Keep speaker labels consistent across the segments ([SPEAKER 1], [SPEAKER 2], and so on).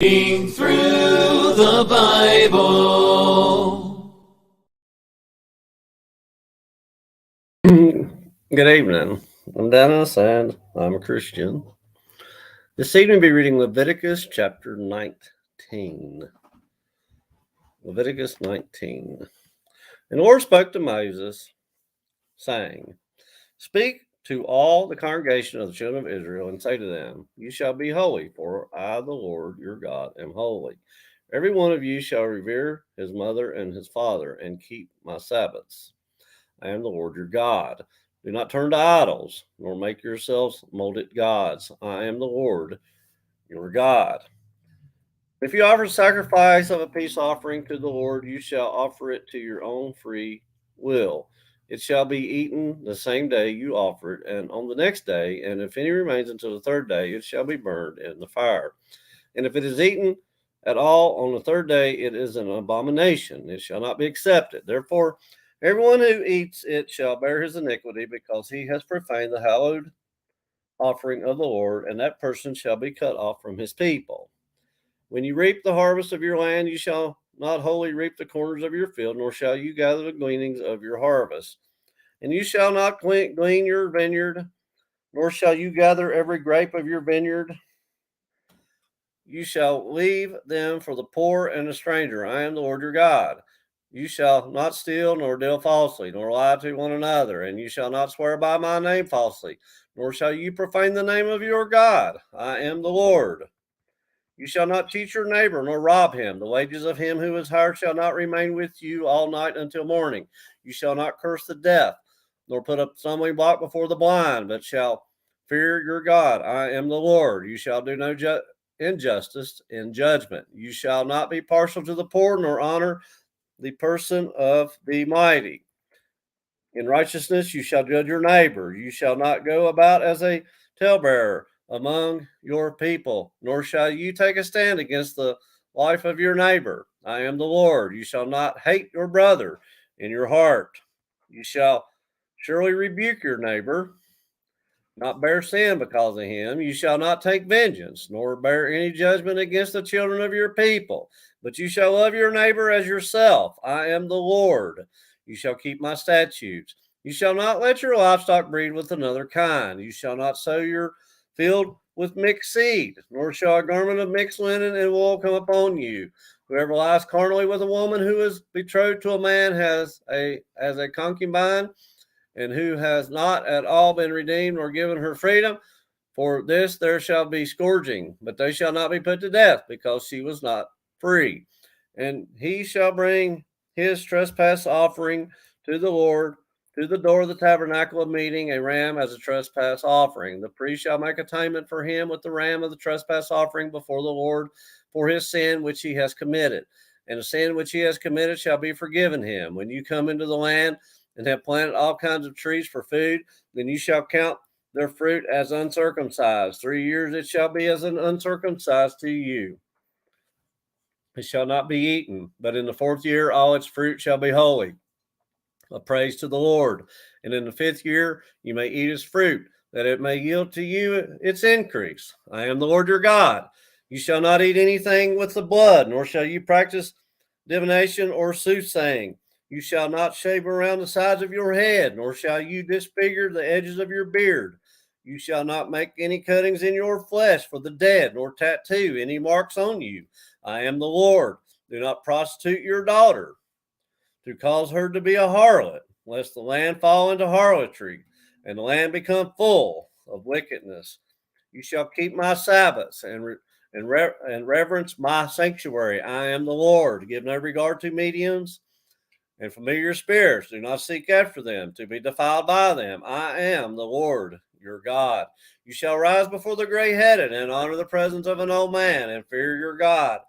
[SPEAKER 1] Reading through the Bible.
[SPEAKER 2] Good evening. I'm Dennis, and I'm a Christian. This evening we'll be reading Leviticus chapter 19. Leviticus 19. And the Lord spoke to Moses, saying, Speak to all the congregation of the children of Israel, and say to them, You shall be holy, for I, the Lord your God, am holy. Every one of you shall revere his mother and his father, and keep my Sabbaths. I am the Lord your God. Do not turn to idols, nor make yourselves molded gods. I am the Lord your God. If you offer sacrifice of a peace offering to the Lord, you shall offer it to your own free will. It shall be eaten the same day you offer it, and on the next day, and if any remains until the third day, it shall be burned in the fire. And if it is eaten at all on the third day, it is an abomination. It shall not be accepted. Therefore, everyone who eats it shall bear his iniquity, because he has profaned the hallowed offering of the Lord, and that person shall be cut off from his people. When you reap the harvest of your land, you shall not wholly reap the corners of your field, nor shall you gather the gleanings of your harvest. And you shall not glean your vineyard, nor shall you gather every grape of your vineyard. You shall leave them for the poor and the stranger. I am the Lord your God. You shall not steal, nor deal falsely, nor lie to one another, and you shall not swear by my name falsely, nor shall you profane the name of your God. I am the Lord. You shall not cheat your neighbor, nor rob him. The wages of him who is hired shall not remain with you all night until morning. You shall not curse the deaf, nor put a stumbling block before the blind, but shall fear your God. I am the Lord. You shall do no injustice in judgment. You shall not be partial to the poor, nor honor the person of the mighty. In righteousness you shall judge your neighbor. You shall not go about as a talebearer among your people, nor shall you take a stand against the life of your neighbor. I am the Lord. You shall not hate your brother in your heart. You shall surely rebuke your neighbor, not bear sin because of him. You shall not take vengeance, nor bear any judgment against the children of your people, but you shall love your neighbor as yourself. I am the Lord. You shall keep my statutes. You shall not let your livestock breed with another kind. You shall not sow your field with mixed seed, nor shall a garment of mixed linen and wool come upon you. Whoever lies carnally with a woman who is betrothed to a man as a concubine, and who has not at all been redeemed or given her freedom. For this there shall be scourging, but they shall not be put to death, because she was not free. And he shall bring his trespass offering to the Lord to the door of the tabernacle of meeting, a ram as a trespass offering. The priest shall make atonement for him with the ram of the trespass offering before the Lord for his sin which he has committed. And the sin which he has committed shall be forgiven him. When you come into the land and have planted all kinds of trees for food, then you shall count their fruit as uncircumcised. 3 years it shall be as an uncircumcised to you. It shall not be eaten, but in the fourth year all its fruit shall be holy, a praise to the Lord. And in the fifth year you may eat its fruit, that it may yield to you its increase. I am the Lord your God. You shall not eat anything with the blood, nor shall you practice divination or soothsaying. You shall not shave around the sides of your head, nor shall you disfigure the edges of your beard. You shall not make any cuttings in your flesh for the dead, nor tattoo any marks on you. I am the Lord. Do not prostitute your daughter to cause her to be a harlot, lest the land fall into harlotry, and the land become full of wickedness. You shall keep my Sabbaths and reverence my sanctuary. I am the Lord. Give no regard to mediums and familiar spirits. Do not seek after them to be defiled by them. I am the Lord your God. You shall rise before the gray headed and honor the presence of an old man and fear your God.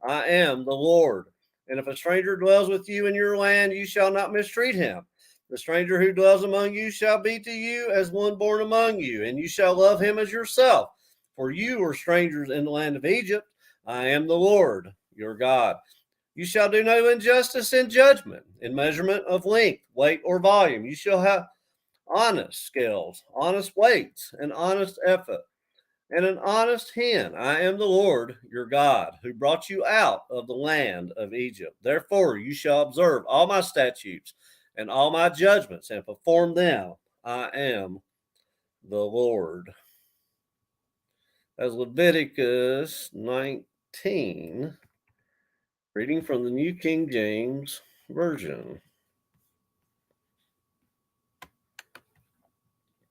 [SPEAKER 2] I am the Lord. And if a stranger dwells with you in your land, you shall not mistreat him. The stranger who dwells among you shall be to you as one born among you, and you shall love him as yourself. For you were strangers in the land of Egypt. I am the Lord your God. You shall do no injustice in judgment, in measurement of length, weight, or volume. You shall have honest scales, honest weights, and honest effort. and an honest hen. I am the Lord your God, who brought you out of the land of Egypt. Therefore, you shall observe all my statutes and all my judgments and perform them. I am the Lord. As Leviticus 19, reading from the New King James Version.